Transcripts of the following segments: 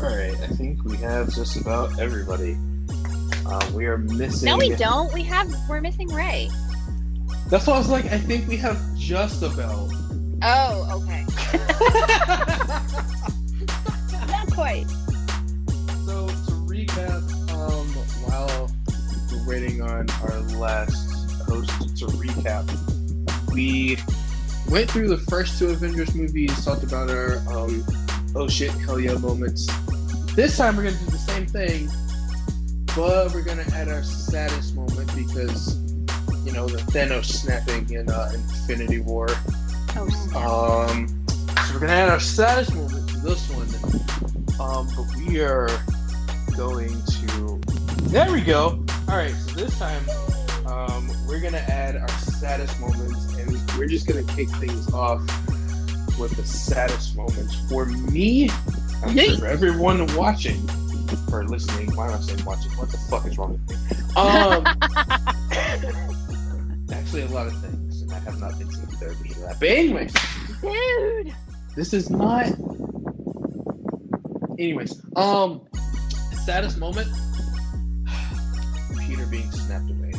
Alright, I think we have just about everybody. We are missing... No, we don't. We're missing Ray. That's why I was like, I think we have just about. Oh, okay. Not quite. So, to recap, while we're waiting on our last host to recap, we went through the first two Avengers movies, talked about our oh shit, hell yeah moments. This time we're going to do the same thing, but we're going to add our saddest moment because, you know, the Thanos snapping in Infinity War. Oh, So we're going to add our saddest moment to this one. But we are going to... There we go! Alright, so this time, we're going to add our saddest moments, and we're just going to kick things off with the saddest moments. For me, I'm sure for everyone watching, or listening, why am I saying watching? What the fuck is wrong with me? Actually, a lot of things, and I have not been seeing therapy for that. But anyways, dude, this is not... Anyways, saddest moment, Peter being snapped away.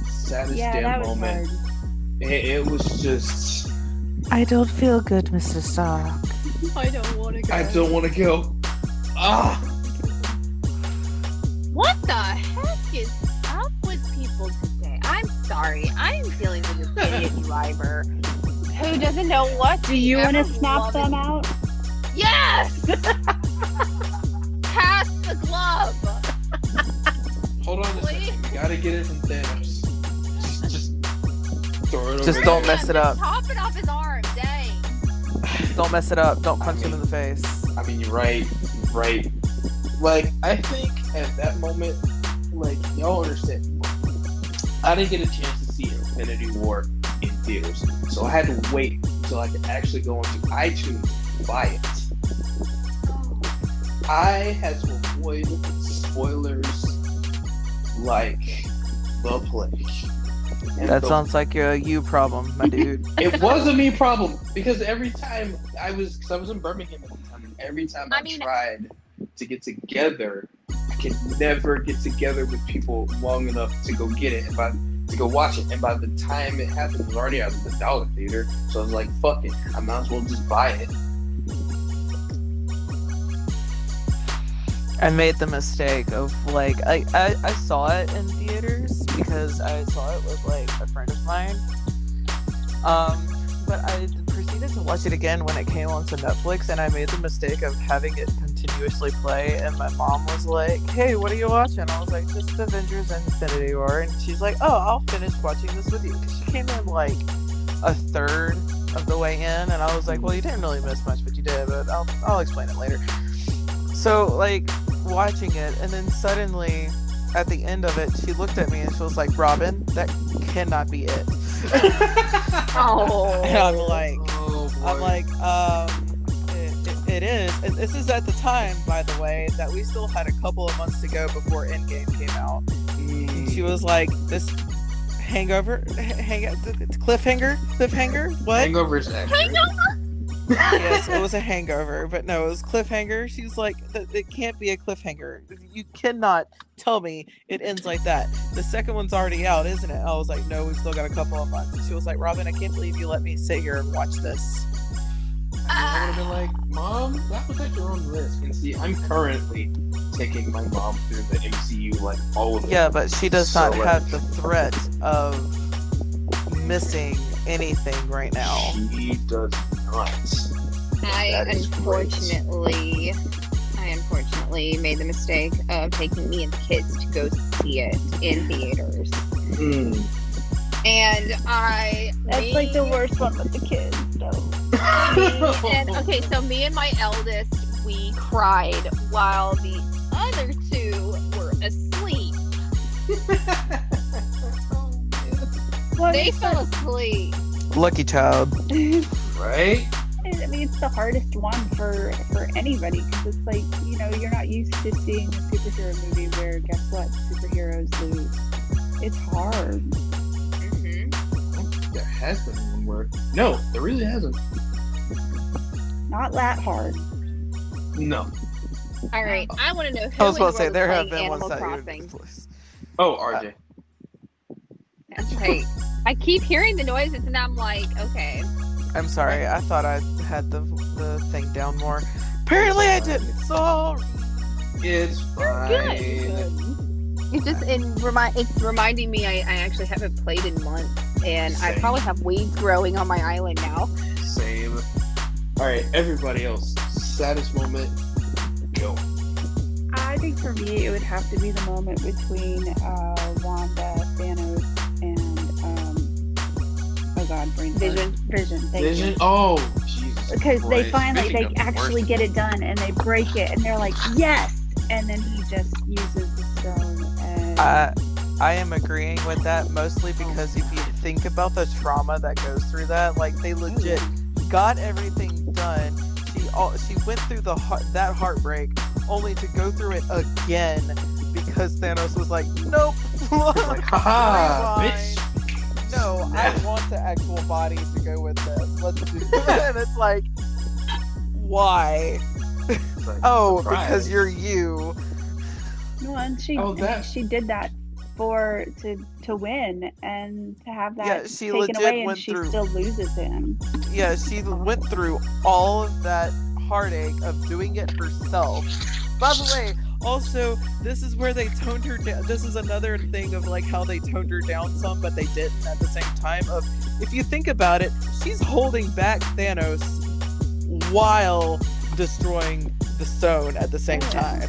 Saddest damn moment. It was just... I don't feel good, Mr. Stark. I don't want to go. I don't want to go. Ah! What the heck is up with people today? I'm sorry. I'm dealing with this idiot driver who doesn't know what Do you want to snap them out? Yes! Pass the glove! Hold on a second. We gotta get it from Thanos. Just throw it over. Just don't mess it up. Chop it off his arm, dang. Don't mess it up. Don't punch him in the face. I mean, you're right. Right. Like, I think at that moment, like, y'all understand. I didn't get a chance to see Infinity War in theaters, so I had to wait until I could actually go into iTunes and buy it. I had to avoid spoilers like the plague. That sounds like a you problem, my dude. It was a me problem because every time because I was in Birmingham at the time, and every time I tried to get together, I could never get together with people long enough to go get it to go watch it. And by the time it happened, it was already out of the dollar theater. So I was like, fuck it, I might as well just buy it. I made the mistake of like I saw it in theaters because I saw it with like a friend of mine. But I proceeded to watch it again when it came onto Netflix, and I made the mistake of having it continuously play. And my mom was like, "Hey, what are you watching?" I was like, "Just Avengers and Infinity War." And she's like, "Oh, I'll finish watching this with you." Because she came in like a third of the way in, and I was like, "Well, you didn't really miss much, but you did." But I'll explain it later. So like watching it, and then suddenly at the end of it she looked at me and she was like, "Robin, that cannot be it." Oh. And I'm like, it is. And this is at the time, by the way, that we still had a couple of months to go before Endgame came out. And she was like, "This cliffhanger, what?" Hangover is accurate. Yes, it was a hangover, but no, it was cliffhanger. She's like, it can't be a cliffhanger. You cannot tell me it ends like that. The second one's already out, isn't it? I was like, no, we've still got a couple of months. And she was like, "Robin, I can't believe you let me sit here and watch this." I would have been like, "Mom, that was at your own risk." And see, I'm currently taking my mom through the MCU, like all of it. Yeah, but she does not have the threat of missing anything right now. She does not. I unfortunately made the mistake of taking me and the kids to go see it in theaters. And That's like the worst one with the kids, though. So me and my eldest, we cried while the other two were asleep. They fell asleep. Lucky child. Right? I mean, it's the hardest one for anybody because it's like, you know, you're not used to seeing a superhero movie where, guess what, superheroes lose. It's hard. There has been one where... No, there really hasn't. Not that hard. No. All right, I want to know who I was in about the to say world there is have playing been ones Animal that you Crossing. Oh, RJ. That's right. I keep hearing the noises, and I'm like, okay. I'm sorry. I thought I had the thing down more. Apparently, I didn't. Sorry. It's fine. It's just it's reminding me I actually haven't played in months, and I Same. probably have weeds growing on my island now. Same. All right, everybody else. Saddest moment. Go. I think for me, it would have to be the moment between Wanda, Thanos, and oh god, brain fart. Vision. Thank you. Vision. Oh, Jesus. Because they Christ. finally Vision they got actually worse. get it done and they break it and they're like yes, and then he just uses the stone and I am agreeing with that mostly because if you think about the trauma that goes through that, like they legit got everything done. She went through that heartbreak only to go through it again because Thanos was like, nope. Like, haha, Rewind. bitch. No, I want the actual body to go with this. Let's do it. And it's like, why? It's like, Oh, surprise. because you're you. no, and she did that to win and to have that Yeah, she taken legit away and went she through- still loses him. Yeah, she went through all of that heartache of doing it herself. By the way, also, this is where they toned her down. This is another thing of like how they toned her down some, but they didn't at the same time. Of if you think about it, she's holding back Thanos while destroying the stone at the same time.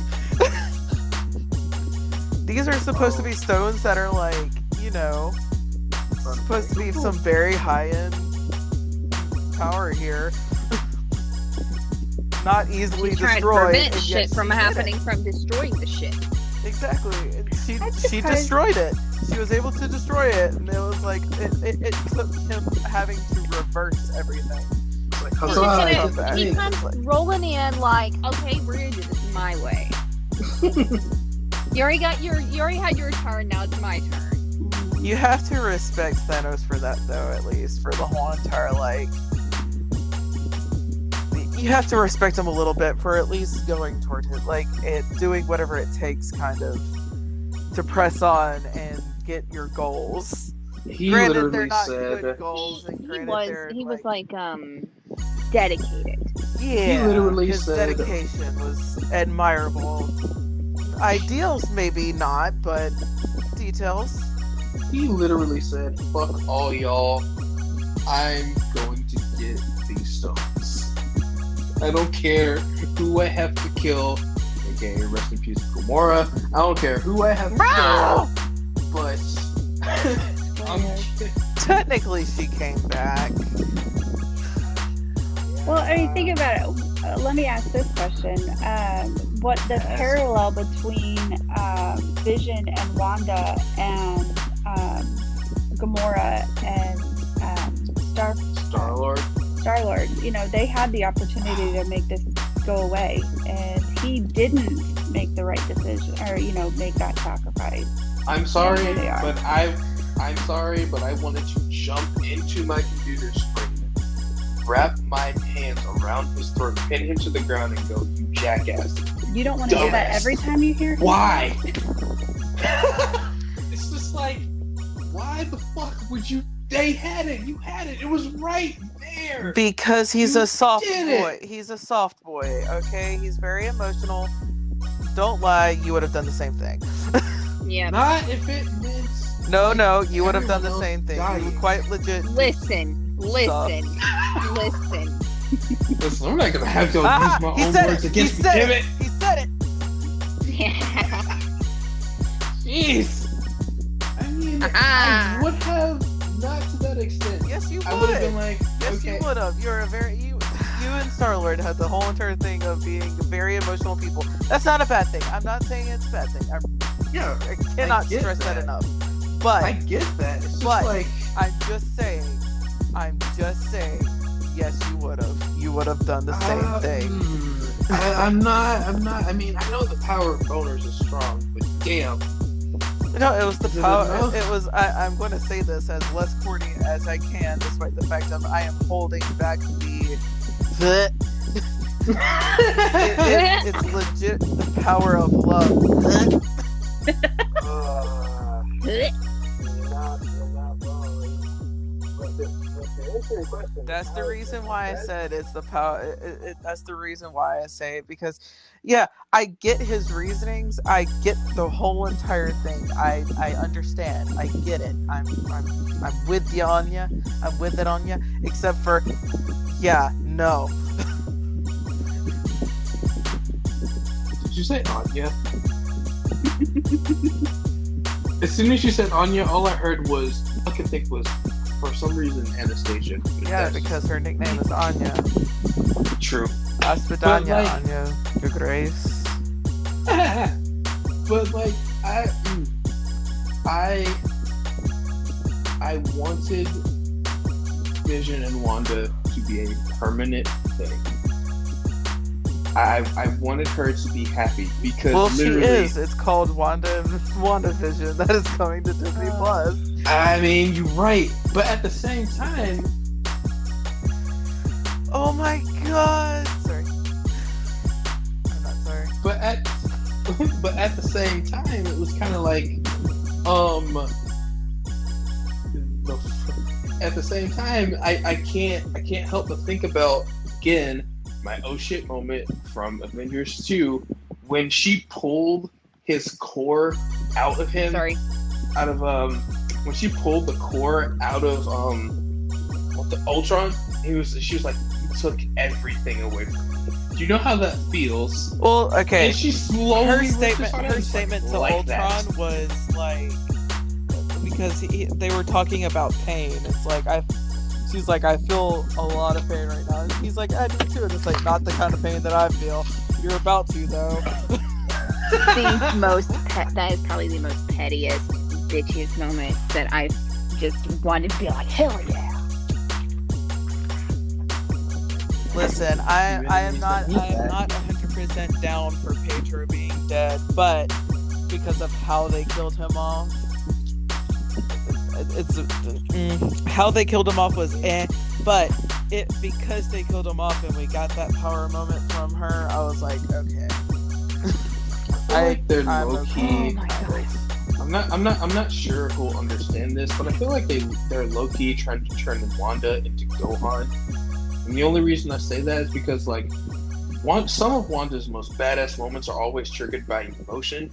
These are supposed to be stones that are like, supposed to be some very high-end power here. Not easily She's trying to destroyed. prevent and shit yet from she did happening it. from destroying the shit. Exactly. And she surprised- destroyed it. She was able to destroy it, and it was like it took him having to reverse everything. It's like, He's huzzah, just back. he it's comes like- rolling in like, okay, we're gonna do this my way. You already had your turn. Now it's my turn. You have to respect Thanos for that, though. At least for the whole entire you have to respect him a little bit for at least going toward it, doing whatever it takes, kind of, to press on and get your goals. He Granted, they're literally not said. good goals, and He granted, was dedicated. yeah, He literally his said- dedication was admirable. Ideals, maybe not, but details. He literally said, "Fuck all y'all. I'm going to get these stones. I don't care who I have to kill." Okay, rest in peace, Gamora. I don't care who I have to Bro! kill, but I'm. Technically, she came back. Well, I mean, think about it. Let me ask this question: what the parallel between Vision and Wanda and Gamora and Star-Lord. Star-Lord? They had the opportunity to make this go away, and he didn't make the right decision, or make that sacrifice. I'm sorry, Here they are. but I'm sorry, but I wanted to jump into my computer screen, wrap my hands around his throat, pin him to the ground, and go, "You jackass." You don't want to do that Dumbass. every time you hear him? Why? It's just like, why the fuck would you? They had it. You had it. It was right there. Because he's You a soft did it. boy. He's a soft boy, okay? He's very emotional. Don't lie, you would have done the same thing. Yeah. Not if it meant. No, you would have done the Everyone same thing. You dying. would quite legit. Listen. Listen, I'm not gonna have y'all Ah, use my he own said words it. He against me. said Damn it. it. He said it. Jeez. I mean, Ah. I would have not to that extent. Yes, you would. I would have been like, Yes, okay. you would have. You and Star-Lord had the whole entire thing of being very emotional people. That's not a bad thing. I'm not saying it's a bad thing. Yeah, I cannot get stress that that. enough. But I get that. It's just But- like, I'm just saying. Yes, you would have. You would have done the same thing. I'm not. I mean, I know the power of boners is strong, but damn. No, it was the Is it power. enough? It was. I'm going to say this as less corny as I can, despite the fact of I am holding back the. It it's legit the power of love. You're not wrong. But to answer your question, That's the reason why I said it's the power. That's the reason why I say it, because, yeah, I get his reasonings. I get the whole entire thing. I understand. I get it. I'm with you on ya. I'm with it on ya. Except for, yeah, no. Did you say Anya? As soon as you said Anya, all I heard was, all I could think was, for some reason, Anastasia. Yeah, because her nickname is Anya. True. Aspidanya, But, like- Anya, your grace. But like I wanted Vision and Wanda to be a permanent thing. I wanted her to be happy because Well, she literally, is. It's called WandaVision. That is coming to Disney Plus. I mean, you're right, but at the same time, Oh my god! Sorry. I'm not sorry. but at the same time, it was kind of like, at the same time, I can't help but think about, again, my oh shit moment from Avengers 2 when she pulled his core out of him. Sorry. Out of when she pulled the core out of what the Ultron. She was like, you took everything away from me. Do you know how that feels? Well, okay. And she slowly Her ripped statement. his heart out. Her It's statement to like Ultron that. was like, because they were talking about pain. It's like she's like, I feel a lot of pain right now. And he's like, I do too. And it's like, not the kind of pain that I feel. You're about to though. That is probably the most pettiest, bitchiest moment that I've just wanted to be like, hell yeah. Listen, I am not 100% down for Pedro being dead, but because of how they killed him off, how they killed him off was but because they killed him off and we got that power moment from her, I was like, okay. I feel like they're I'm low okay. key. Oh my god. I'm not sure who'll understand this, but I feel like they're low key trying to turn Wanda into Gohan. And the only reason I say that is because like some of Wanda's most badass moments are always triggered by emotion.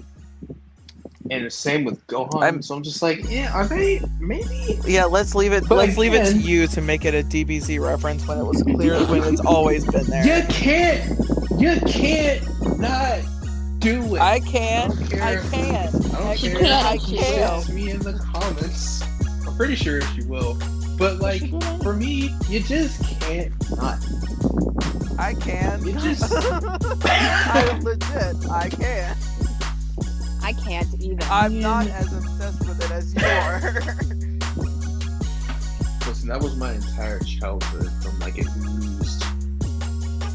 And the same with Gohan. So I'm just like, yeah, are they maybe? Yeah, let's leave it. But Let's leave it to again- you to make it a DBZ reference when it was clear when it's always been there. You can't not do it. I can. don't care. I can. I don't I care. can. I if she can. says me in the comments. I'm pretty sure she will. But like, for me, you just can't not. I can. You just I'm legit. I can. I can't even. I'm not as obsessed with it as you are. Listen, that was my entire childhood from like at least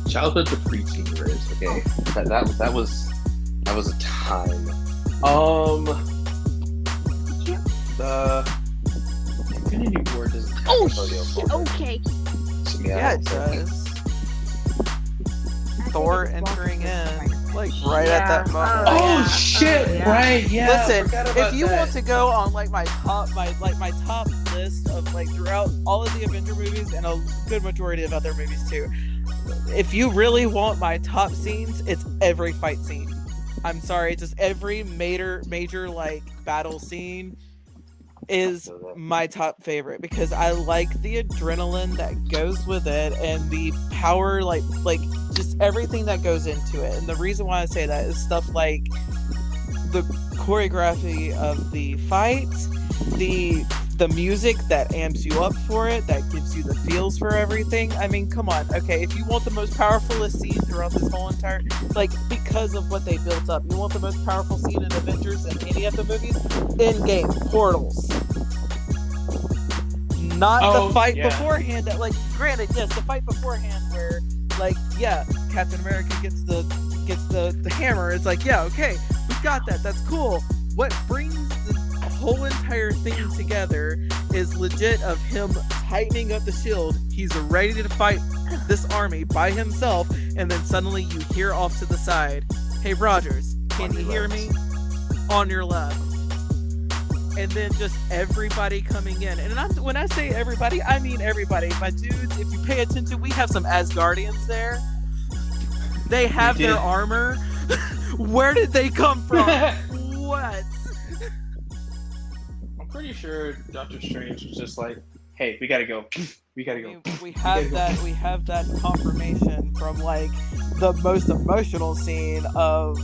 childhood to preteen years. Okay, that was a time. The Infinity War doesn't have Oh, a photo shit, of okay. So, Yeah, it I don't think does. Thor entering in, like right at that moment. Oh Yeah. shit! Oh, yeah. Right? Yeah. I Listen, forgot about if you that. want to go on like my top list of like throughout all of the Avenger movies and a good majority of other movies too, if you really want my top scenes, it's every fight scene. I'm sorry, just every major like battle scene is my top favorite because I like the adrenaline that goes with it and the power, like just everything that goes into it. And the reason why I say that is stuff like the choreography of the fight, the music that amps you up for it, that gives you the feels for everything. I mean, come on. Okay, if you want the most powerfulest scene throughout this whole entire, like, because of what they built up, you want the most powerful scene in Avengers in any of the movies? In-game portals. Not the fight beforehand. That, like, granted, yes, the fight beforehand where, like, yeah, Captain America gets the hammer. It's like, yeah, okay, we got that. That's cool. What brings the whole entire thing together is legit of him tightening up the shield. He's ready to fight this army by himself, and then suddenly you hear off to the side, "Hey Rogers, can you hear me?" On your left. And then just everybody coming in. And when I say everybody, I mean everybody. My dudes, if you pay attention, we have some Asgardians there. They have their armor. Where did they come from? What? I'm pretty sure Doctor Strange was just like, "Hey, we gotta go. We gotta go." We have that confirmation from like the most emotional scene of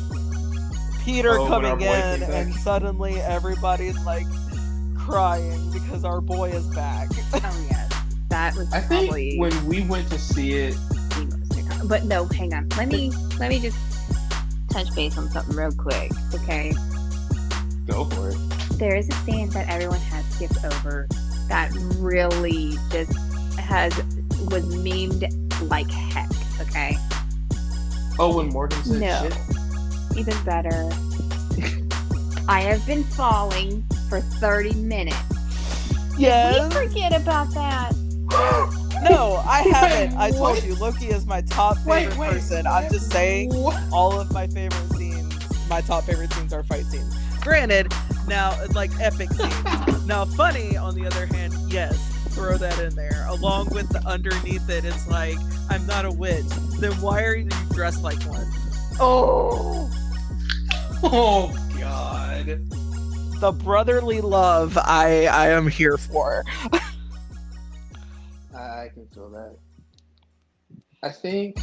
Peter coming in, and suddenly everybody's like crying because our boy is back. Oh yes, that was. I probably think when we went to see it, the most iconic. But no, hang on. Let me just touch base on something real quick, okay? go for it. There is a scene that everyone has skipped over that really just was memed like heck. Okay. Oh, when Morgan said No. shit. Even better. I have been falling for 30 minutes. Yes. Did we forget about that? No, I haven't. I told What? you, Loki is my top favorite person. I'm just saying, all of my favorite scenes, my top favorite scenes are fight scenes. Granted, now, like, epic scenes. Now, funny, on the other hand, yes, throw that in there. Along with the underneath it, it's like, I'm not a witch. Then why are you dressed like one? Oh! Oh, God. The brotherly love I am here for. I can feel that. I think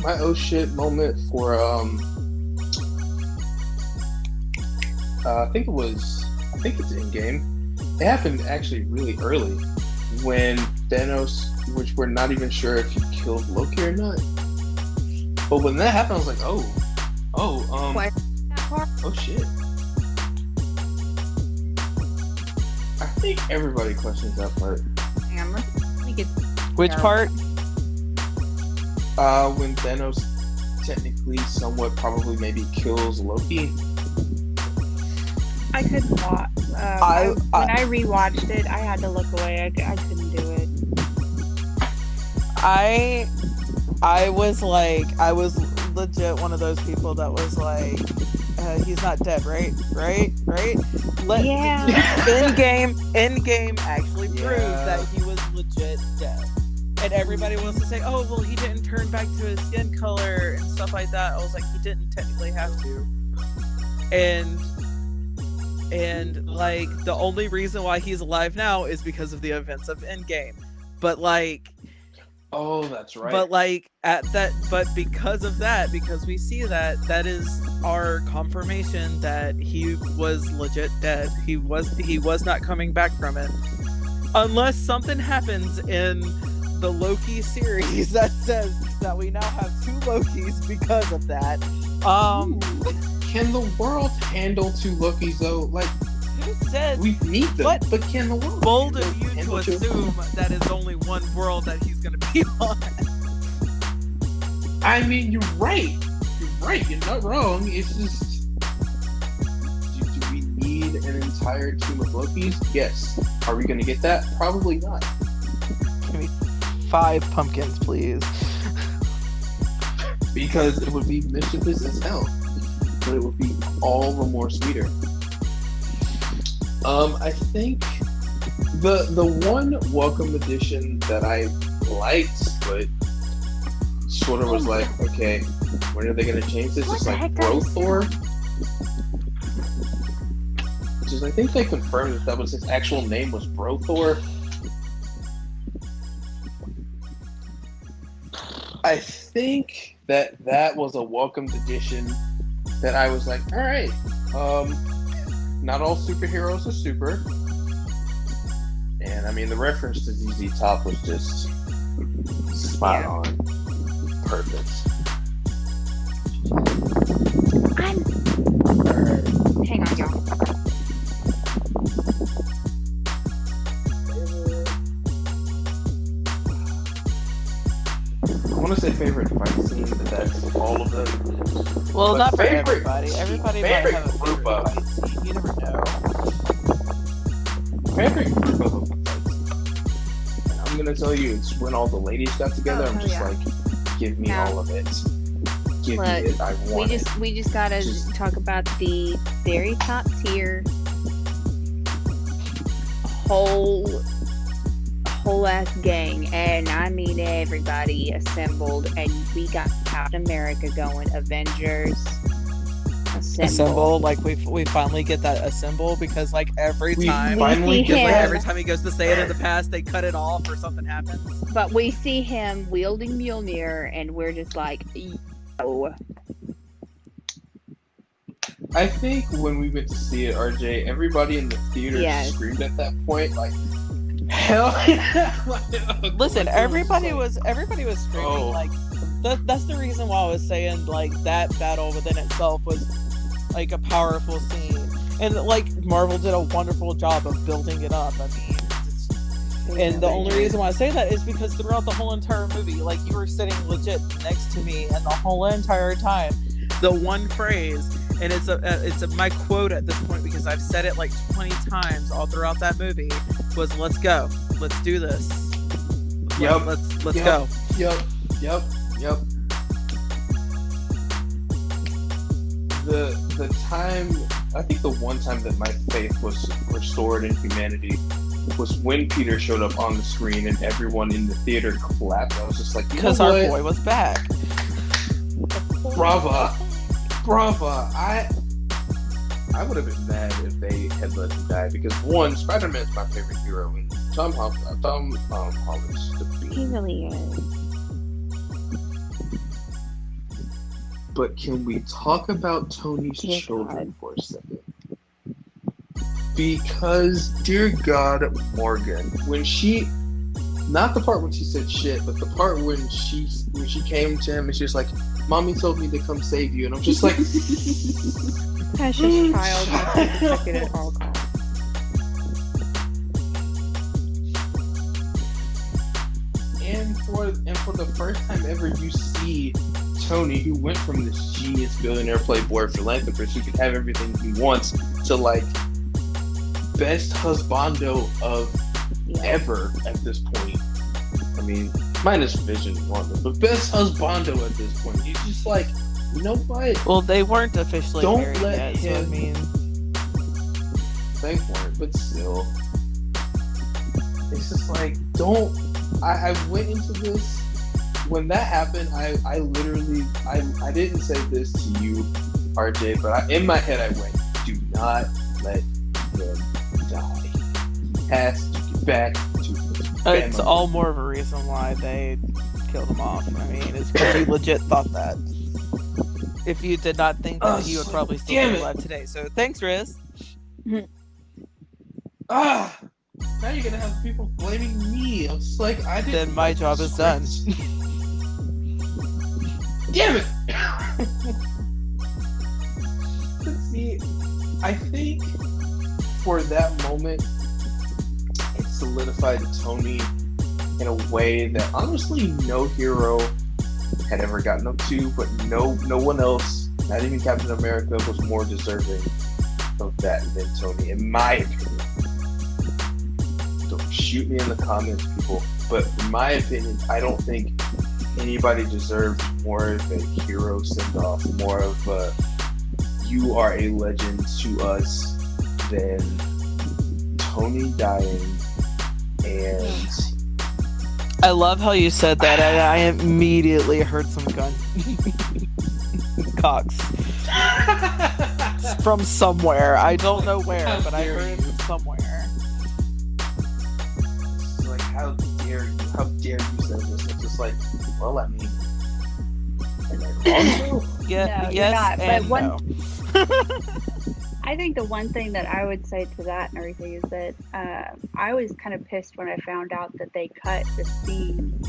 my oh shit moment for I think it's in game. It happened actually really early when Thanos, which we're not even sure if he killed Loki or not. But when that happened, I was like, What? That part? oh shit. I think everybody questions that part. Hang on, let me get. Which part? When Thanos technically somewhat probably maybe kills Loki. I couldn't watch. When I rewatched it, I had to look away. I couldn't do it. I was legit one of those people that was like, he's not dead, right? Yeah. In-game actually proved that he was legit dead. And everybody wants to say, oh, well, he didn't turn back to his skin color and stuff like that. I was like, he didn't technically have to. And like, the only reason why he's alive now is because of the events of Endgame. But like... Oh, that's right. But like but because of that, because we see that is our confirmation that he was legit dead. He was not coming back from it. Unless something happens in the Loki series that says that we now have 2 Lokis because of that. Can the world handle 2 Lokis though? Like, Who said we need them, What? but can the world bold of you to handle 2? assume that is only one world that he's gonna be on? I mean, you're right. You're not wrong. It's just, do we need an entire team of Lokis? Yes. Are we gonna get that? Probably not. Give me 5 pumpkins, please. Because it would be mischievous as hell, but it would be all the more sweeter. I think the one welcome addition that I liked, but sort of was like, okay, when are they gonna change this? It's like Bro Thor, which is, I think they confirmed that was his actual name was Bro Thor. I think that was a welcomed addition that I was like, all right, not all superheroes are super. And I mean, the reference to ZZ Top was just spot on. Perfect. Hang on, y'all. I want to say favorite fight scene, but that's all of them. Well, But not for favorite- everybody. Everybody might favorite have a group favorite of- fight scene. You never know. favorite group of fights. And I'm gonna tell you, it's when all the ladies got together. I'm just like, give me all of it. Give me it. I want it. We just gotta talk about the very top tier whole ass gang, and I mean everybody assembled, and we got Captain America going, Avengers assemble. Like we finally get that assemble, because like every time every time he goes to say it in the past, they cut it off or something happens. But we see him wielding Mjolnir, and we're just like, yo. I think when we went to see it, RJ, everybody in the theater screamed at that point, like, hell yeah! Listen, everybody was screaming. Like that's the reason why I was saying like that battle within itself was like a powerful scene, and like Marvel did a wonderful job of building it up. I mean, and the only reason why I say that is because throughout the whole entire movie, like you were sitting legit next to me, and the whole entire time, the one phrase, and it's my quote at this point because I've said it like 20 times all throughout that movie, was "Let's go, let's do this, let's go." Yep. The time, I think the one time that my faith was restored in humanity was when Peter showed up on the screen and everyone in the theater clapped. I was just like, because our boy was back. Brava. I would have been mad if they had let him die, because one, Spider-Man's my favorite hero, and Tom Holland's the beast. He really is. But can we talk about Tony's children for a second? Because, dear God, Morgan, when she, not the part when she said shit, but the part when she came to him and she was like, "Mommy told me to come save you," and I'm just like, precious child has to be protected at all costs. And for the first time ever, you see Tony, who went from this genius billionaire playboy philanthropist who can have everything he wants, to like best husbando of ever at this point. I mean, minus Vision Wonder, but best husbando at this point. He's just like, you know what? Well, they weren't officially married yet, so I mean, they weren't, but still, it's just like, don't. I went into this. When that happened, I literally, I didn't say this to you, RJ, but in my head I went, do not let them die. He has to get back to his family. It's all more of a reason why they killed him off. I mean, it's because you legit thought that. If you did not think that, he would probably still be alive today. So thanks, Riz. Now you're gonna have people blaming me. I was like, I didn't. Then my job is done. Damn it! But see, I think for that moment, it solidified Tony in a way that honestly no hero had ever gotten up to, but no one else, not even Captain America, was more deserving of that than Tony, in my opinion. Don't shoot me in the comments, people, but in my opinion, I don't think anybody deserves more of a hero send-off, more of a you are a legend to us than Tony dying. And I love how you said that, and I immediately heard some gun cocks from somewhere. I don't know where, but I heard it somewhere. It's like, how dare you say this? It's just like, well, I mean, am I wrong? Yeah, No, yes, you're and not, no. I think the one thing that I would say to that and everything is that I was kind of pissed when I found out that they cut the scene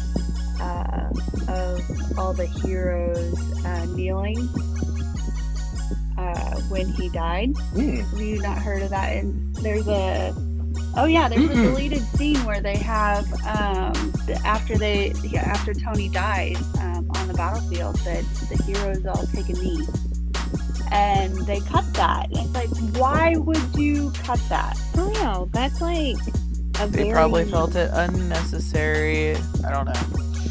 of all the heroes kneeling when he died. Have you not heard of that? And there's a deleted scene where they have after Tony dies on the battlefield, that the heroes all take a knee and they cut that. And it's like, why would you cut that? For real, that's like a They very... probably felt it unnecessary. I don't know.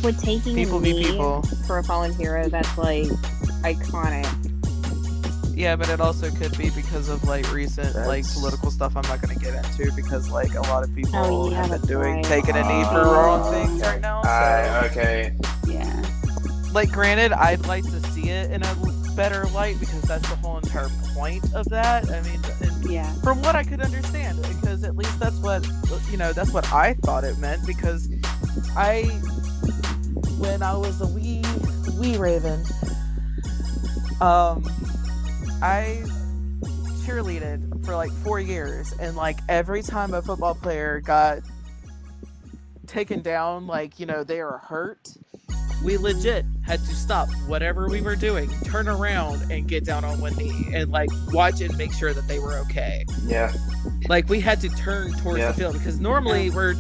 With taking People a be knee people. for a fallen hero, that's like iconic. Yeah, but it also could be because of like recent like That's- political stuff I'm not going to get into, because like a lot of people Oh, yeah, have been that's doing right. taking a knee for wrong things right now. So, Okay. Yeah. like, granted, I'd like to see it in a better light because that's the whole entire point of that. I mean, and Yeah. from what I could understand, because at least that's what that's what I thought it meant. Because when I was a wee raven, I cheerleaded for like 4 years, and like every time a football player got taken down, like, they were hurt, we legit had to stop whatever we were doing, turn around and get down on one knee and like watch and make sure that they were okay. Yeah. Like, we had to turn towards Yeah. the field, because normally we're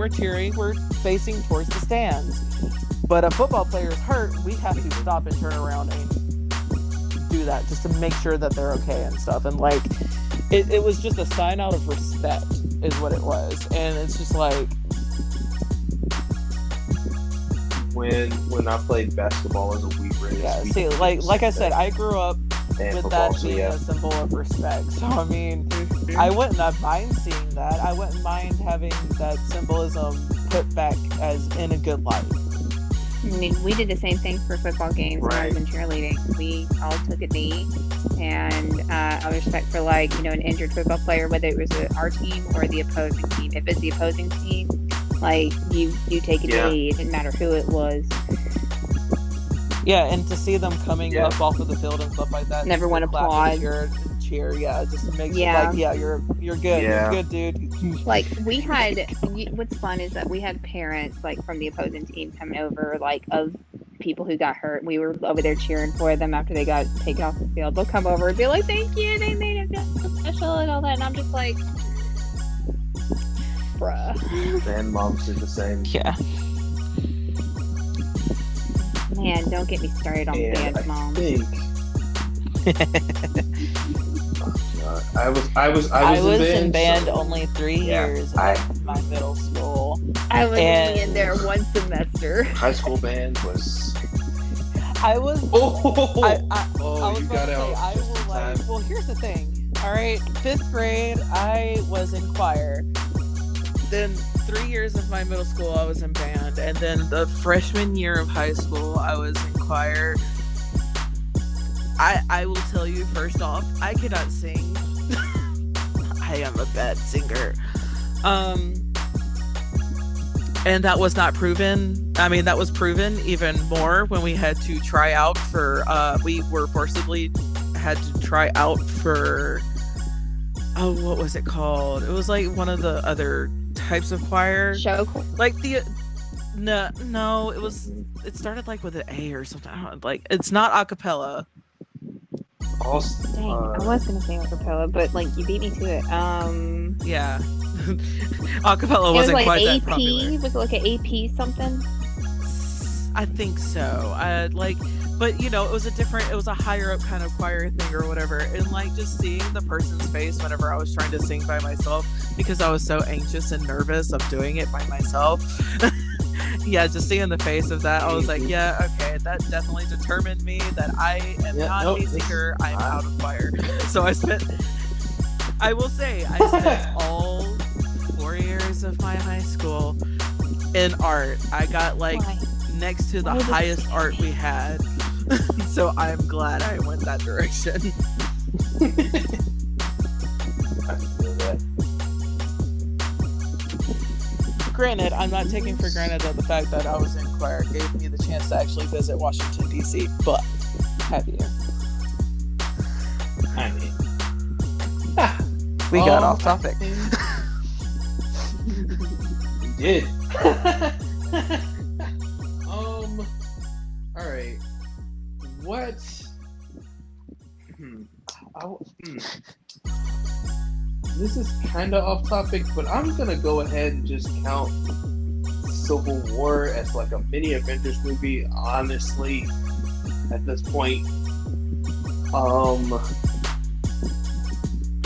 cheering, we're facing towards the stands. But a football player's hurt, we have to stop and turn around and do that just to make sure that they're okay and stuff. And like, it was just a sign out of respect is what it was. And it's just like, When I played basketball as a wee race, yeah, we see, did like I that. said, I grew up And with football, that so being yeah. a symbol of respect. So I mean, I wouldn't have mind seeing that. I wouldn't mind having that symbolism put back as in a good light. I mean, we did the same thing for football games when I was in cheerleading. We all took a knee, and out of respect for, like, an injured football player, whether it was our team or the opposing team. If it's the opposing team, like, you take a Yeah. knee. It didn't matter who it was. Yeah, and to see them coming Yeah. up off of the field and stuff like that. And everyone clap and applaud. cheer, yeah, just to make sure, Yeah. like, yeah, you're good, Yeah. you're good, dude. Like, we had, what's fun is that we had parents, like, from the opposing team coming over, like, of people who got hurt. We were over there cheering for them after they got taken off the field. They'll come over and be like, thank you, they made it feel so special and all that. And I'm just like, bruh. And moms did the same. Yeah. Man, don't get me started on And band I moms. think I was in band so- only 3 Yeah, years I- of my middle school. I was And- in there one semester. High school band was. I was Oh, I oh, was you about got to say, out. I just will in like. time. Well, here's the thing. All right, 5th grade, I was in choir. Then 3 years of my middle school, I was in band, and then the freshman year of high school, I was in choir. I will tell you first off, I cannot sing. I am a bad singer. And that was not proven. I mean, that was proven even more when we had to try out for, we were forcibly had to try out for, oh, what was it called? It was like one of the other types of choir. Show. Like no, it started like with an A or something. I don't, like, it's not a cappella. Also, Dang, I was gonna say acapella, but like you beat me to it. Yeah. A cappella It was wasn't like quite that AP. popular. Was it like an AP something? I think so. But it was a higher up kind of choir thing or whatever. And like just seeing the person's face whenever I was trying to sing by myself, because I was so anxious and nervous of doing it by myself. Yeah, just seeing the face of that, I was like, yeah, okay, that definitely determined me that I am not a singer, I'm out of choir. So I spent all 4 years of my high school in art. I got like Why? next to the Why would you highest say art we had. So I'm glad I went that direction. I can feel that. Granted, I'm not taking for granted that the fact that I was in choir gave me the chance to actually visit Washington, D.C., but have you? I mean, We got off topic. We did. All right. What? This is kind of off topic, but I'm gonna go ahead and just count Civil War as like a mini Avengers movie. Honestly, at this point,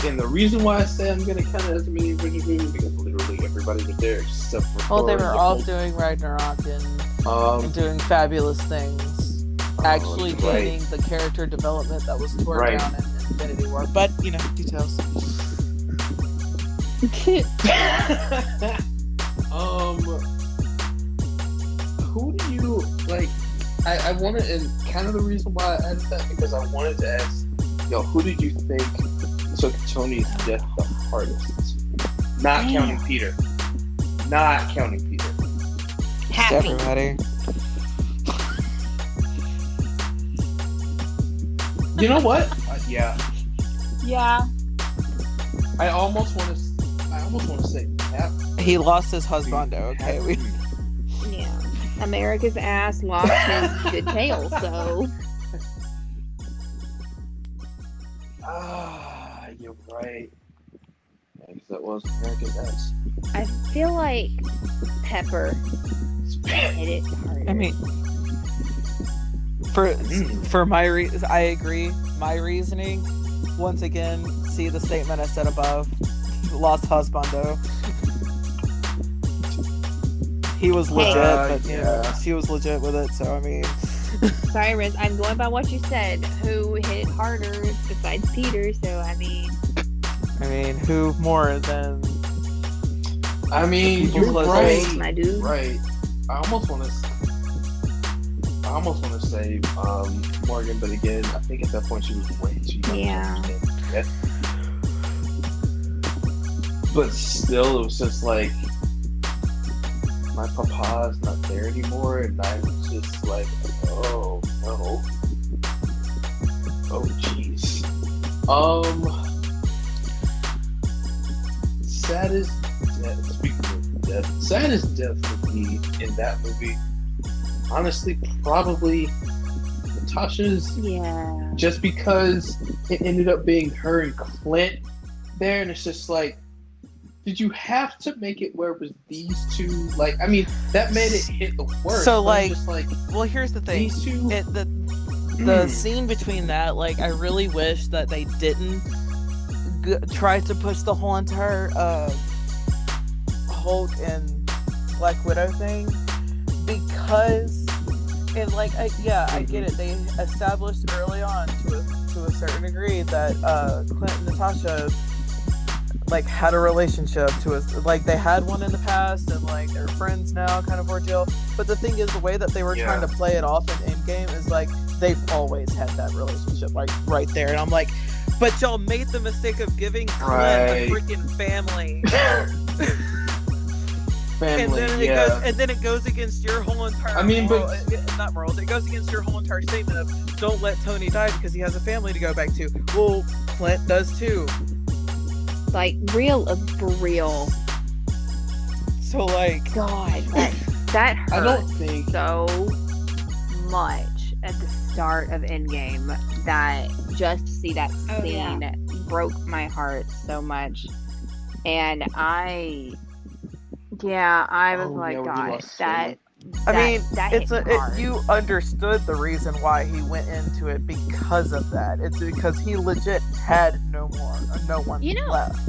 And the reason why I say I'm gonna count it as a mini Avengers movie because literally everybody was there except for Well, they Thor were and all Hulk. doing Ragnarok and doing fabulous things. Actually right. gaining the character development that was torn Right. down in Infinity War. But, you know, details. Who do you like? I wanted, and kind of the reason why I asked that because I wanted to ask, who did you think took Tony's death the hardest? Not counting Peter. Not counting Peter. Happy. Everybody. You know what? Yeah. Yeah. I almost want to say Cap. He lost his husbando, okay? Yeah. America's ass lost his good tail, so. You're right. Yeah, 'cause that was America's ass. I feel like Pepper hit it harder. I mean, for my I agree. My reasoning, once again, see the statement I said above. Lost husbando. He was legit, but you know, she was legit with it. So I mean, Cyrus, I'm going by what you said. Who hit harder besides Peter? So I mean, who more than? I mean, People you're close right. to my dude. Right. I almost want to say Morgan, but again, I think at that point she was way too young. Yeah. Yeah. But still, it was just like my papa's not there anymore, and I was just like, oh no, oh jeez. Saddest death. Speaking of death, saddest death would be in that movie. Honestly, probably Natasha's. Yeah. Just because it ended up being her and Clint there, and it's just like, did you have to make it where it was these two? Like, I mean, that made it hit the worst. So, but I'm like, just like, well, here's the thing. these two. The scene between that, like, I really wish that they didn't try to push the whole entire Hulk and Black Widow thing, because, and like, I get it. They established early on to a certain degree that Clint and Natasha like had a relationship like they had one in the past, and like they're friends now, kind of ordeal. But the thing is, the way that they were trying to play it off in Endgame is like they've always had that relationship, like right there. And I'm like, but y'all made the mistake of giving Clint a freaking family. And then it goes against your whole entire not moral. It goes against your whole entire statement of don't let Tony die because he has a family to go back to. Well, Clint does too. Like, for real. So, like, God, that hurt I don't think so much at the start of Endgame that just to see that scene broke my heart so much. And I was like, God, you understood the reason why he went into it because of that. It's because he legit had no one left.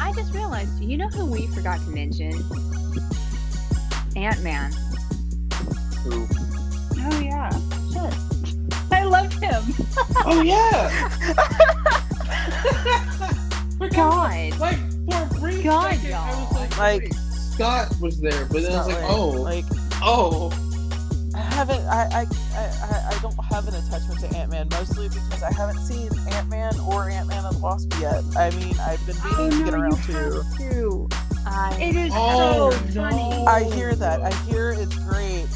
I just realized, you know who we forgot to mention? Ant-Man. Who? Oh yeah, shit. I loved him. Oh yeah. God. Like for a brief God, second, I y'all. was like, Scott was there, but then I was like, I don't have an attachment to Ant-Man, mostly because I haven't seen Ant-Man or Ant-Man and the Wasp yet. I mean, I've been meaning to get around to. It is so funny. I hear that. I hear it's great,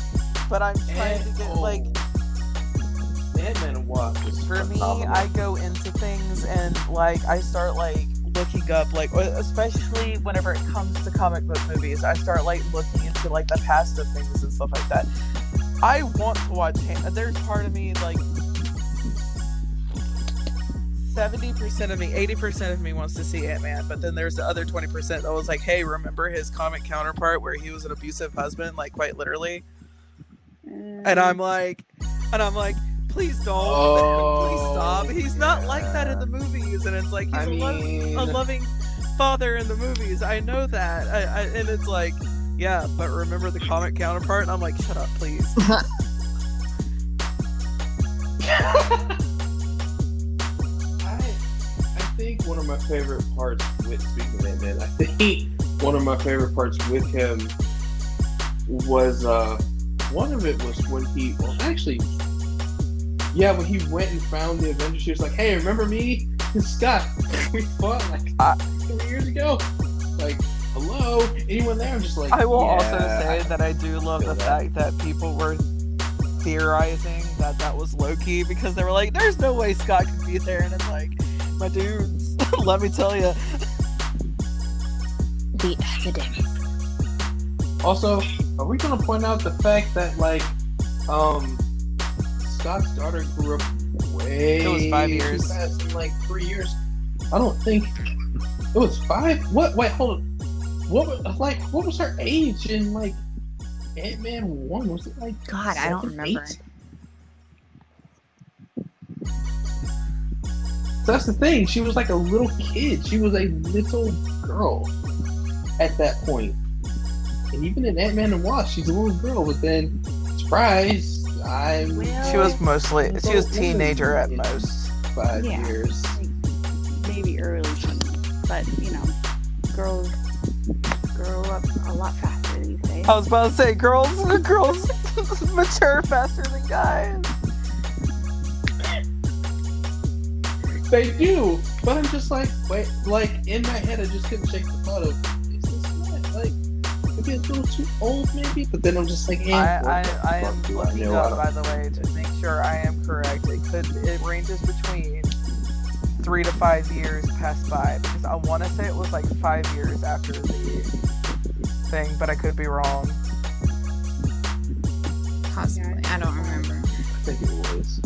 but I'm trying to get like. Ant-Man and Wasp is for phenomenal. me, I go into things and like I start like looking up, like, especially whenever it comes to comic book movies, I start like looking into like the past of things and stuff like that. I want to watch there's part of me like 70% of me, 80% of me wants to see Ant-Man, but then there's the other 20% that was like, hey, remember his comic counterpart where he was an abusive husband, like quite literally? And I'm like, please don't. Oh, Please stop. He's not like that in the movies, and it's like he's a loving father in the movies. I know that, and it's like, yeah, but remember the comic counterpart? And I'm like, shut up, please. I think one of my favorite parts with, speaking of Ant-Man, I think one of my favorite parts with him was one of it was when he when he went and found the Avengers. He was like, hey, remember me and Scott? We fought like 3 years ago. Like, hello, anyone there? I'm just like, I will also say that I do love the fact that people were theorizing that was Loki, because they were like, there's no way Scott could be there, and it's like, my dudes, let me tell you. The evidence. Also, are we going to point out the fact that, like, Scott's daughter grew up way It was 5 years. too fast in, like, 3 years? I don't think... It was 5? What? Wait, hold on. What was her age in, like, Ant-Man 1? Was it, like... God, I don't remember. 8? So that's the thing. She was like a little kid. She was a little girl at that point. And even in Ant-Man and Wasp, she's a little girl. But then, surprise, She was teenager at most. 5 years. Like, maybe early teens, but girls grow up a lot faster these days. I was about to say, girls mature faster than guys. They do, but I'm just like, wait, like in my head, I just couldn't shake the thought of, is this not like maybe a little too old, maybe? But then I'm just like, I am looking up, by the way, to make sure I am correct. It ranges between 3 to 5 years pass by, because I want to say it was like 5 years after the thing, but I could be wrong. Possibly. I don't remember. I think it was.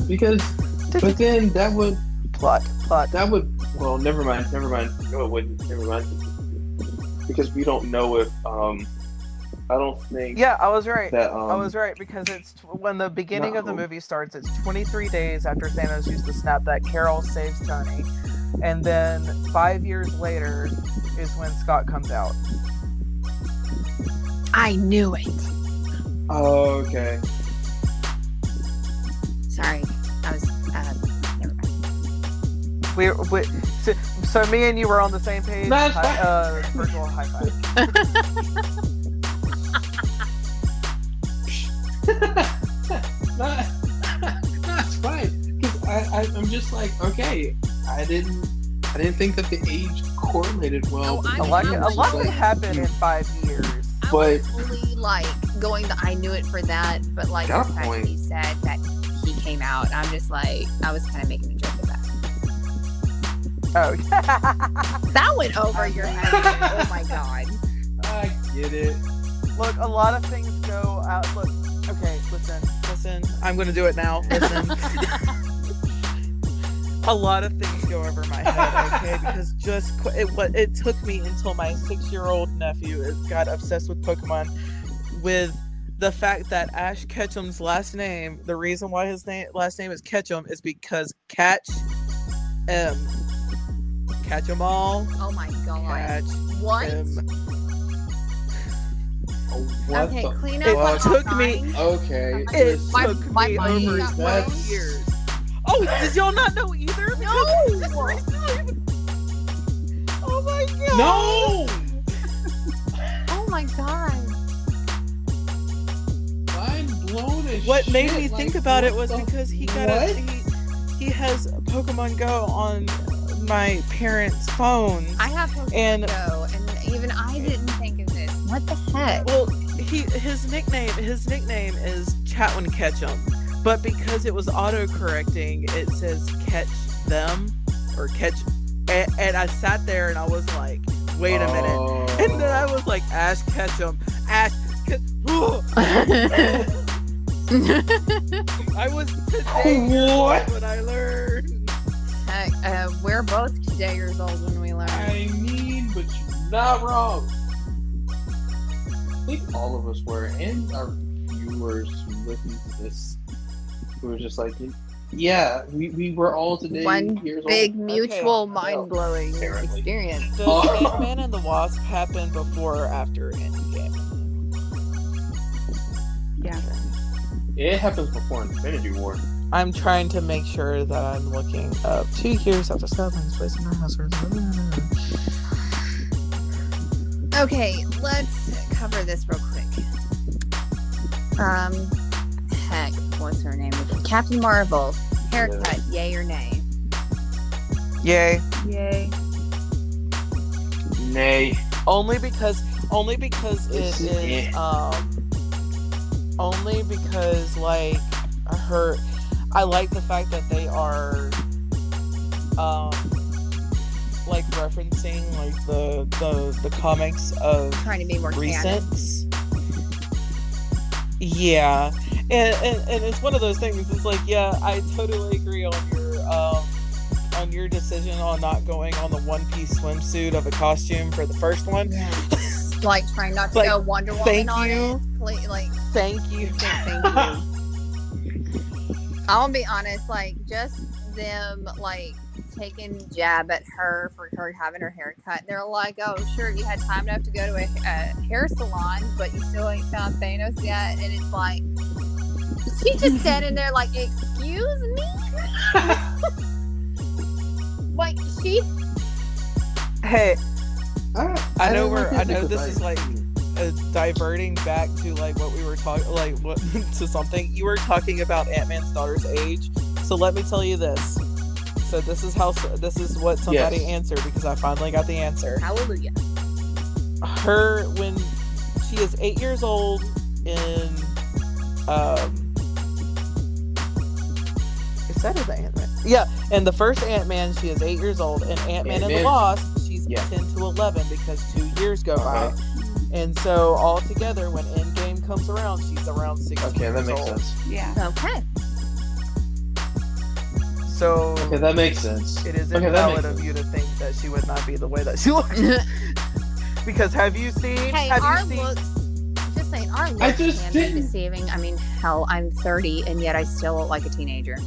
Because, but then that would plot. That would, well, never mind. No, it wouldn't. Never mind. Because we don't know if I don't think. Yeah, I was right. That, I was right, because it's when the beginning of the movie starts. It's 23 days after Thanos used the snap that Carol saves Tony, and then 5 years later is when Scott comes out. I knew it. Oh, okay. Sorry, I was. Never mind. So me and you were on the same page. No, it's Virtual high five. That's fine. Because I'm just like, okay, I didn't think that the age correlated well. Oh, A lot can happen in 5 years. I But- was fully like going the I knew it for that, but like the Got a fact point. he said that he came out, I'm just like, I was kind of making a joke of that. Oh, That went over your head. Oh my god. I get it. look, a lot of things go out. Look, okay, listen. I'm gonna do it now. Listen. A lot of things go over my head, okay? Because it took me until my 6-year-old nephew got obsessed with Pokemon, with the fact that Ash Ketchum's last name, the reason why his last name is Ketchum is because catch them all. Oh my god. Catch What? them. What Okay, the clean fuck? up on Took all me- nine. Okay. It My- took my me mind over got 20 blown. years. Oh, did y'all not know either? No! Oh my god! No! Oh my god. Mind blown as What made shit. me Like, think about it was what the- because he has Pokemon Go on my parents' phones. I have Pokemon And- Go, and even I didn't think of this. What the heck? Well, his nickname is Chatwin Ketchum, but because it was auto-correcting, it says catch them or catch, and I sat there and I was like, wait a minute, and then I was like, Ash Ketchum, I was today What? when I learned. Heck, we're both today years old when we learned. I mean, but you're not wrong. think all of us were, and our viewers who listen to this, who were just like, yeah, we were all today One years big old. mutual mind-blowing Apparently. experience. Does Ant-Man and the Wasp happen before or after Endgame? Yeah. It happens before Infinity War. I'm trying to make sure that I'm looking up 2 years after Scotland's place in our house. Okay, let's cover this real quick. Heck, what's her name? Captain Marvel. Haircut, yay or nay? Yay. Yay. Nay. Only because This it is is only because like her I like the fact that they are like referencing like the comics of Trying to be more canon. recent. Yeah. And it's one of those things, it's like, yeah, I totally agree on your decision on not going on the one-piece swimsuit of a costume for the first one. Yeah. Like trying not to Like, go Wonder Woman thank on you. it. Like, Thank you. thank you. I'll be honest, like, just them, like, taking jab at her for her having her hair cut. They're like, oh, sure, you had time enough to go to a hair salon, but you still ain't found Thanos yet. And it's like, she just standing there like, excuse me? Like, she... Hey, I know don't like it because this is like diverting back to like what we were talking, like what to something you were talking about Ant-Man's daughter's age. So let me tell you this. So this is what somebody answered, because I finally got the answer. Hallelujah. Her, when she is 8 years old in is that in the Ant-Man? Yeah, in the first Ant-Man she is 8 years old, and Ant-Man and the Wasp she's 10 to 11 because 2 years go by. And so all together, when Endgame comes around, she's around 16 Okay, that years makes old. sense. Yeah. Okay. So Okay, that makes sense. it is Okay, that invalid makes of you to think that she would not be the way that she looks. Because have you seen? Hey, our looks, just saying, our looks can be deceiving. I mean, hell, I'm 30 and yet I still look like a teenager.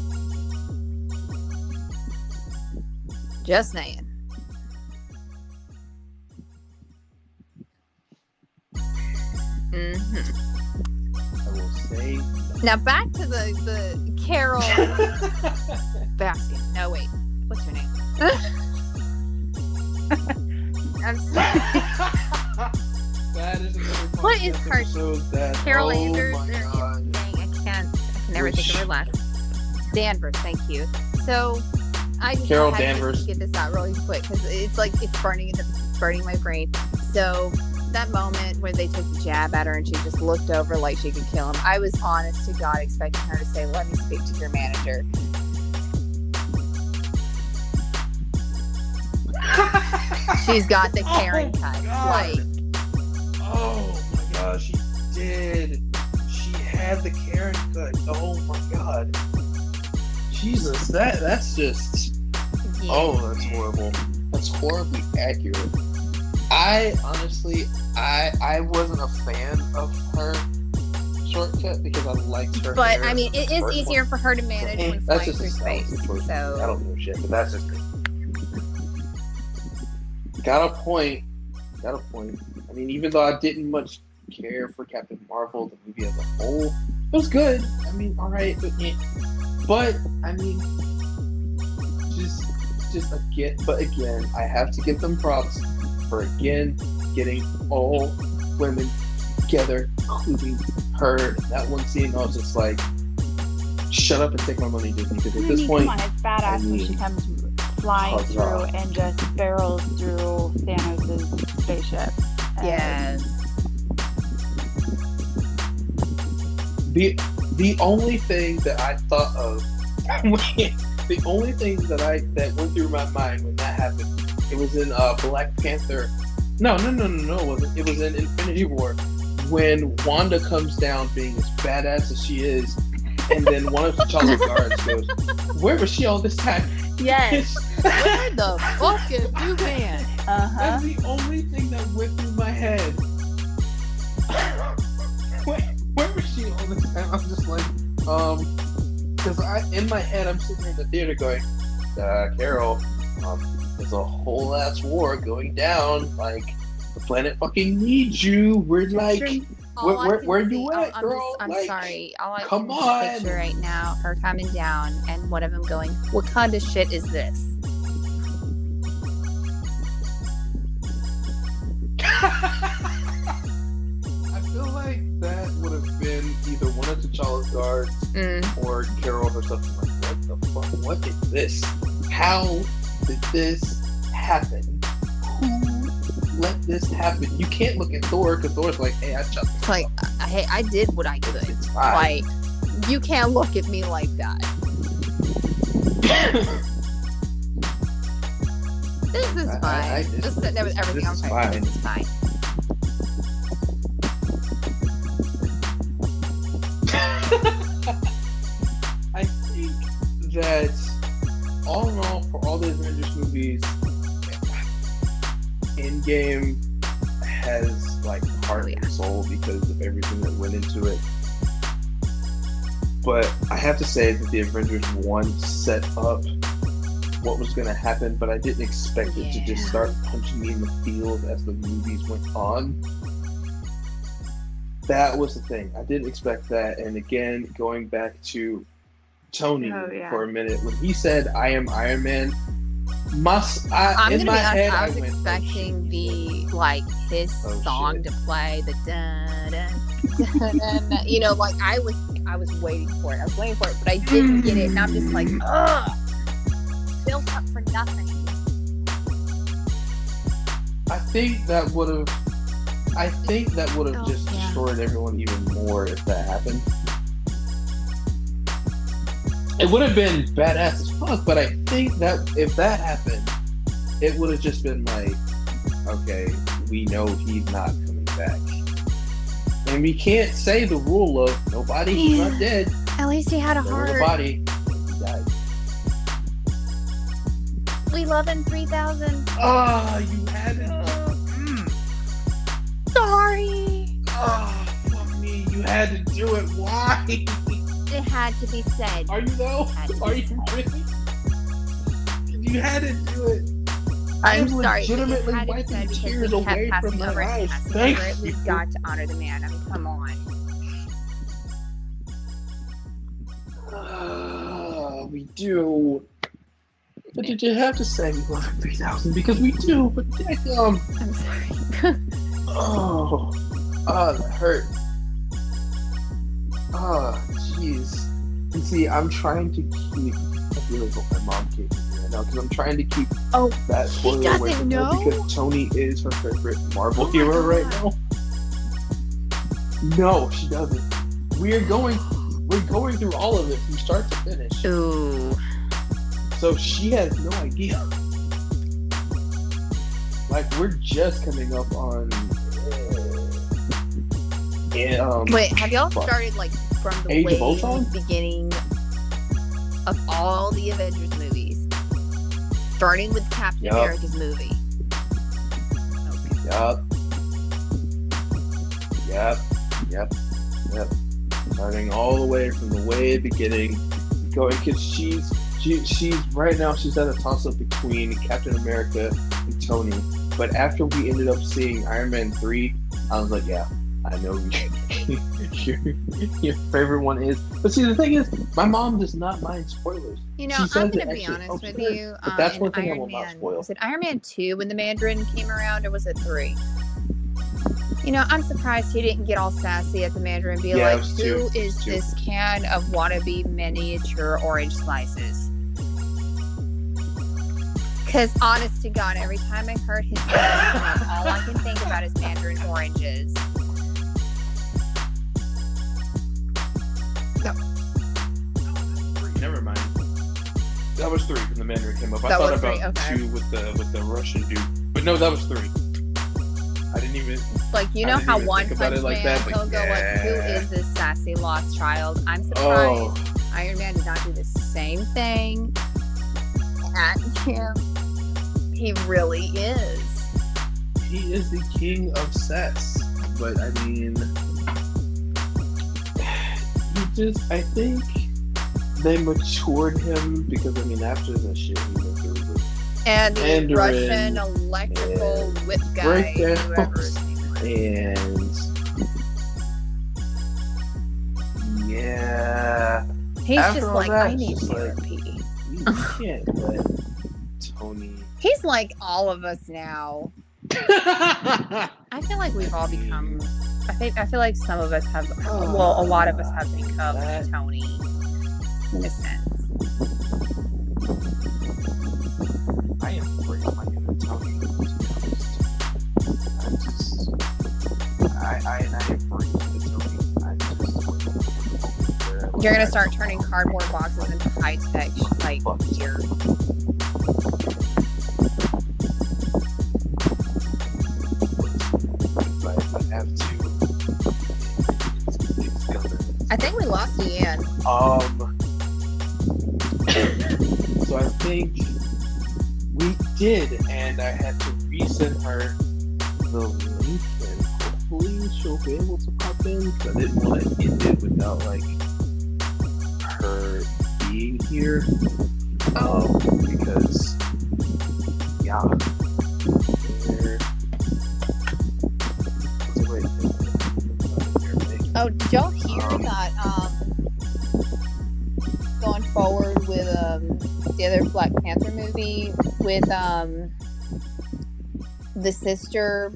Just saying. I will say. Now back to the Carol Baskin. No, wait. What's her name? I'm sorry. That is another What is her- Carol oh Anders? my God. Dang, I can never think of her last. Danvers, thank you. So I just Carol had Danvers. to get this out really quick because it's like it's burning my brain. So that moment where they took the jab at her and she just looked over like she could kill him. I was honest to God expecting her to say, "Let me speak to your manager." She's got the Karen cut. Like, oh my gosh, she did. She had the Karen cut. Oh my God. Jesus, that's just. yeah. Oh, that's horrible. That's horribly accurate. I honestly, I wasn't a fan of her shortcut because I liked her. But hair I mean, it is first easier one. for her to manage when That's flying just through a space. choice. I So don't know shit, but that's just me. Got a point. I mean, even though I didn't much care for Captain Marvel, the movie as a whole, it was good. I mean, all right, but I mean, just again. But again, I have to give them props for again getting all women together, including her. That one scene, I was just like, "Shut up and take my money, Disney." Because at this point, come on, it's badass when she comes flying through and just barrels through Thanos' spaceship. yes. The only thing that I thought of, the only thing that went through my mind when that happened, it was in Black Panther. No, it wasn't. It was in Infinity War when Wanda comes down being as badass as she is, and then one of T'Challa's guards goes, "Where was she all this time?" Yes. Where the fuck have you been? Uh-huh. That's the only thing that went through my head. this time, I'm just like, because in my head, I'm sitting in the theater going, Carol, there's a whole ass war going down. Like, the planet fucking needs you. We're like, where you at, girl? I'm like, sorry. All I come can on. picture right now, her coming down, and one of them going, "What kind of shit is this?" I feel like that would have been either one of T'Challa's guards or Carol herself. I'm like, what the fuck? What is this? How did this happen? Who let this happen? You can't look at Thor because Thor's like, hey, I shot It's like, hey, I did what I could. It's fine. Like, you can't look at me like that. This is fine. Just sitting there with everything on fire. This is fine. I think that all in all, for all the Avengers movies, Endgame has like heart and soul because of everything that went into it. But I have to say that the Avengers 1 set up what was going to happen, but I didn't expect it to just start punching me in the feels as the movies went on. That was the thing. I didn't expect that. And again, going back to Tony for a minute, when he said, I am Iron Man, I'm gonna be honest, I was expecting his song to play, the dun dun dun dun. You know, like I was waiting for it. But I didn't get it, and I'm just like, ugh, built up for nothing. I think that would have just destroyed everyone even more if that happened. It would have been badass as fuck, but I think that if that happened, it would have just been like, okay, we know he's not coming back. And we can't say the rule of nobody, he's not dead. At least he had a heart. The body, he died. We love him 3000. Oh, you haven't. Sorry. Oh, fuck me. You had to do it. Why? It had to be said. Are you though? Are you really? You had to do it. I'm sorry. Legitimately wiping tears away from my eyes. Thank you. We've got to honor the man. I mean, come on. We do. But did you have to say we love 3000? Because we do, but I'm sorry. Oh, that hurt. Oh, jeez. And see, I'm trying to keep. I really hope my mom can't hear me right now because I'm trying to keep that spoiler away from her because Tony is her favorite Marvel hero right now. No, she doesn't. We're going through all of it from start to finish. Ooh. So she has no idea. Like, we're just coming up on. Wait, have y'all started from the Age of way Ultron? beginning of all the Avengers movies, starting with Captain America's movie? Okay. Yep. Starting all the way from the way beginning, going because she's right now she's at a toss up between Captain America and Tony. But after we ended up seeing Iron Man 3, I was like, yeah, I know your favorite one is. But see, the thing is, my mom does not mind spoilers. You know, I'm going to be honest with you. But that's one thing I will Iron not Man, spoil. was it Iron Man 2 when the Mandarin came around, or was it 3? You know, I'm surprised he didn't get all sassy at the Mandarin and be like, who is this can of wannabe miniature orange slices? Because honest to God, every time I heard his name come up, all I can think about is Mandarin oranges. No. Never mind. That was 3 when the Mandarin came up. I That thought was about 2 with the Russian dude. But no, that was 3. I didn't even... You know how One Punch Man, he'll go who is this sassy lost child? I'm surprised Iron Man did not do the same thing at him. He really is. He is the king of sass. But, I mean... I think they matured him because I mean after the shit he went through with And the Mandarin Russian electrical and whip guy, breakdowns whoever his name was. and yeah, He's after just all like, that, I need it's just like, therapy. you can't let Tony. He's like all of us now. I feel like we've all become. I feel like some of us have. Well, a lot of us have become Tony, in a sense. I embrace my inner Tony. I embrace the Tony. I just. You're gonna start turning cardboard boxes into high tech like gear. I have to. It's gonna. I think we lost DeAnn. So I think we did, and I had to resend her the link, and hopefully she'll be able to pop in. Because I didn't want to end it without like her being here. Because yeah. Oh, did y'all hear that? Going forward with the other Black Panther movie with the sister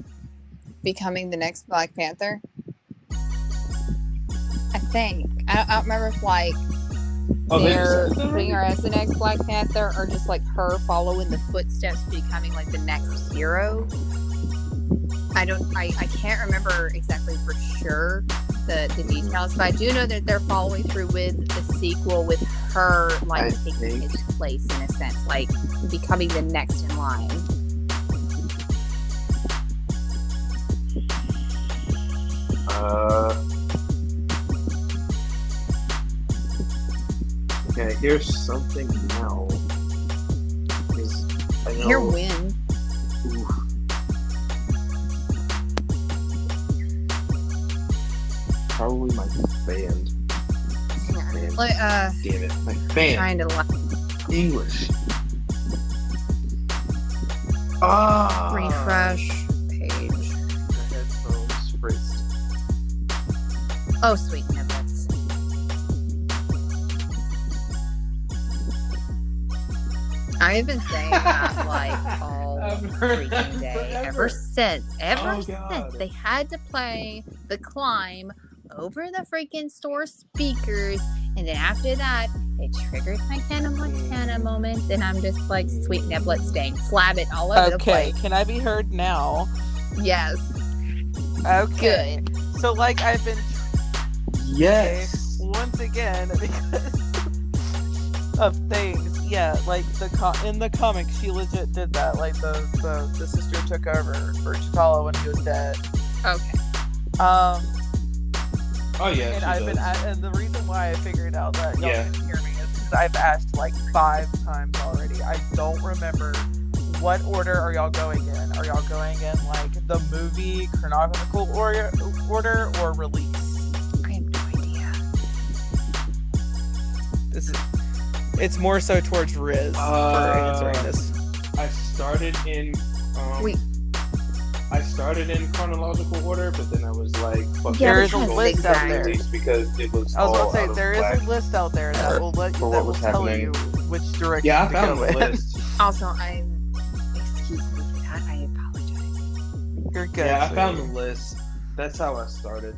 becoming the next Black Panther. I think I don't remember if like they're putting her as the next Black Panther or just like her following the footsteps, becoming like the next hero. I can't remember exactly for sure the details, but I do know that they're following through with the sequel with her like taking his place in a sense, like becoming the next in line. Okay, here's something now. I know, Here when? Probably my band. Damn it, my band. Trying to like English. refresh page. The headphones fritzed. Oh, sweet niblets. I've been saying that like all freaking day ever since they had to play The Climb over the freaking store speakers, and then after that it triggered my Hannah Montana moment, and I'm just like, sweet niblet stain, flab it all over the place. Okay, can I be heard now? Yes. Okay. Good. So like I've been Yes. once again because of things. Yeah, like in the comics she legit did that. Like the sister took over for T'Challa when he was dead. Okay. Oh yeah. And the reason why I figured out that y'all didn't hear me is because I've asked like 5 times already. I don't remember what order are y'all going in. Are y'all going in like the movie chronological order or release? I have no idea. It's more so towards Riz for answering this. I started in chronological order, but then I was like, fuck, there is a list out there because it was. I was about to say there is a list out there that will tell you which direction I to found go the in. list. Also, excuse me for that. I apologize. You're good. Yeah, I found the list. That's how I started.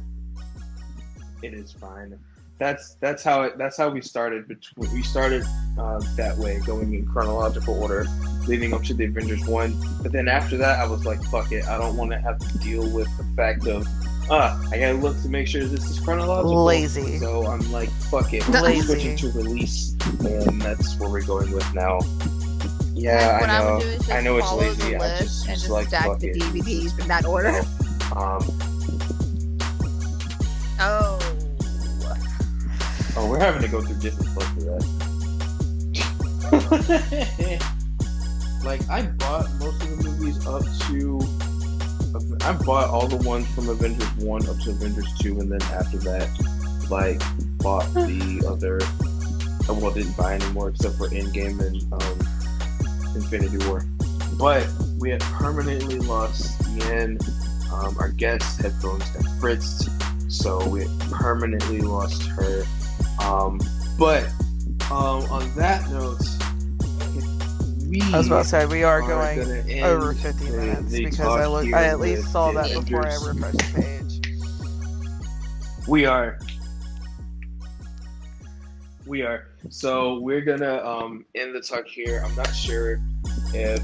It is fine. That's how we started. We started that way, going in chronological order, leading up to the Avengers 1. But then after that, I was like, fuck it. I don't want to have to deal with the fact of, I gotta look to make sure this is chronological. Lazy. So I'm like, fuck it. Lazy. We're switching to release, and that's where we're going with now. Yeah, What I know. would do is just I know it's follow lazy. the I list and just like, stack fuck the it. DVDs in that order. Oh, we're having to go through different stuff for that. Like, I bought most of the movies up to... I bought all the ones from Avengers 1 up to Avengers 2, and then after that, like, bought the other. Well, didn't buy anymore except for Endgame and Infinity War. But we had permanently lost DeAnn. Our guest headphones got fritzed, so we had permanently lost her. But on that note, I was about to say we are going gonna over end 50 minutes the because talk I here at least with saw the that before I Avengers. refreshed the page. We are. So we're gonna end the talk here. I'm not sure if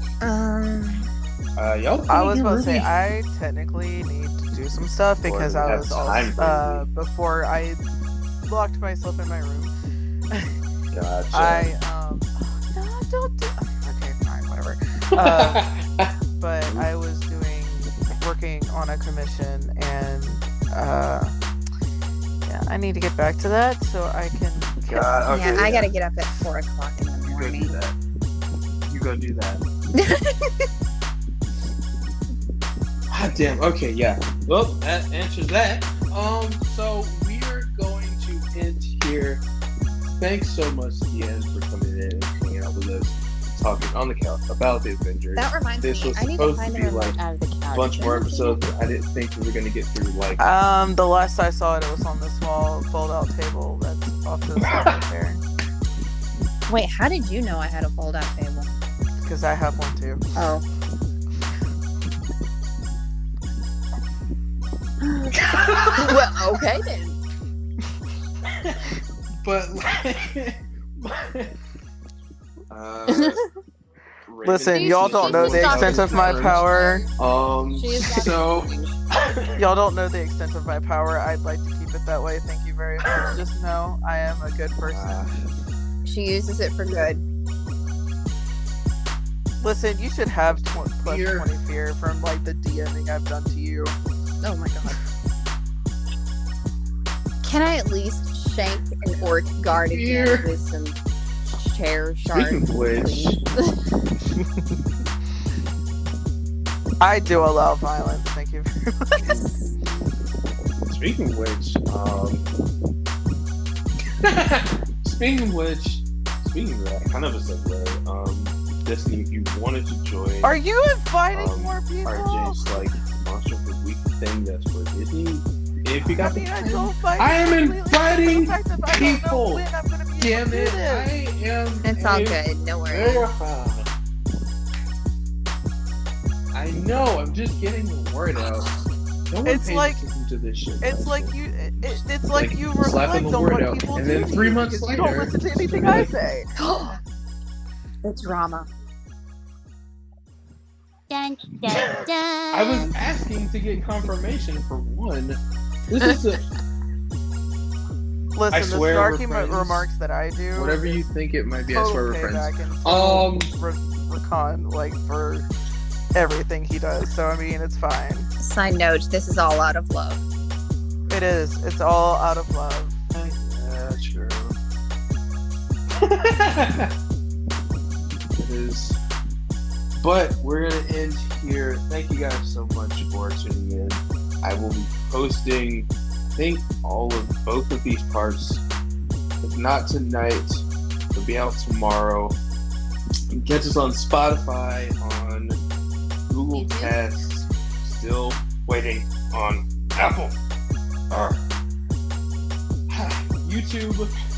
y'all. I was about to say I technically need to do some stuff because I was also before I locked myself in my room. Gotcha. No, don't do. Okay, fine, whatever. But I was working on a commission, and yeah, I need to get back to that so I can. God, okay, yeah, I gotta get up at 4 o'clock in the You go morning. do that. You go do that. God damn. Okay, yeah. Well, that answers that. So we are going to end here. Thanks so much, DeAnn, for coming in and hanging out with us, talking on the couch about the Avengers. That reminds This me, was I need to supposed find to the be remote like out of the a couch. bunch more episodes. I didn't think we were gonna get through like. The last I saw it, it was on the small fold-out table that's off to the side right there. Wait, how did you know I had a fold-out table? Because I have one too. Oh. Well, okay then. But Listen, y'all don't know the extent of my power. So Y'all don't know the extent of my power. I'd like to keep it that way. Thank you very much. Just know I am a good person. She uses it for good. Listen, you should have plus 20 fear from like the DMing I've done to you. Oh my god. Can I at least shank an orc guard again Fear. with some chair shards? Speaking of which, I do allow violence. Thank you very much. speaking of which, speaking of that, kind of a segue. Destiny, if you wanted to join, Are you inviting more people? RJ's like Monster of the Week thing that's for Disney. If you I got mean, the I time, don't fight I am completely inviting different types of- I don't know people. when I'm gonna be able damn to do it, this. I am. It's all good. No worries. I know. I'm just getting the word out. No one It's pays like- attention to this shit. It's like you. It's like you slapping reflect the on word what out, people and do then to 3 you months because later, you don't listen to anything you're I like, say. The drama. Dun, dun, dun. I was asking to get confirmation for one. This is a Listen, the swear we're snarky friends. remarks that I do. whatever you think it might be. I total swear we're friends. payback and total recon like for everything he does. So I mean, it's fine. Side note, this is all out of love. It is. It's all out of love. Yeah, true. It is. But we're gonna end here. Thank you guys so much for tuning in. I will be posting, I think, both of these parts. If not tonight, it'll be out tomorrow. You can catch us on Spotify, on Google YouTube? Casts. Still waiting on Apple. YouTube,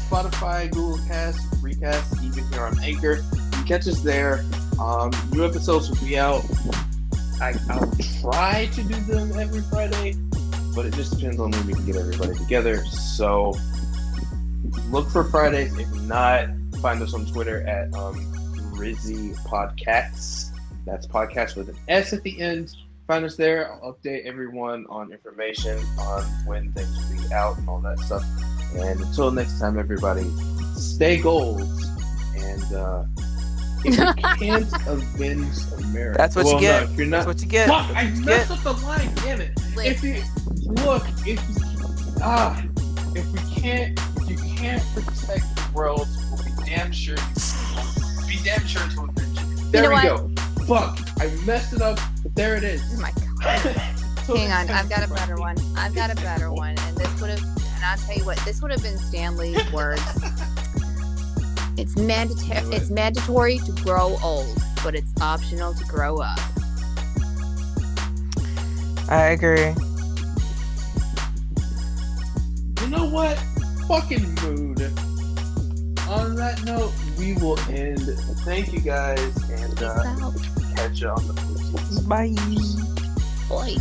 Spotify, Google Cast, Recast, even here on Anchor. You can catch us there. New episodes will be out. I'll try to do them every Friday, but it just depends on when we can get everybody together. So look for Fridays. If not, find us on Twitter at Rizzy Podcasts. That's podcast with an S at the end. Find us there. I'll update everyone on information on when things will be out and all that stuff. And until next time, everybody, stay gold. And if you can't avenge America, That's what you get. No, if you're not, That's what you get. fuck, That's I what you messed get. up the line. Damn it! If you look, if you can't protect the world, we'll be damn sure to avenge it. There know we what? go. Fuck, I messed it up, but there it is. Oh my god. Till Hang next on, time, I've got a everybody. better one. And this would have, and I'll tell you what, this would have been Stanley's words. It's mandatory to grow old, but it's optional to grow up. I agree. You know what? Fucking mood. On that note, we will end. Thank you guys, and Peace out. catch you on the post. Bye. Boy.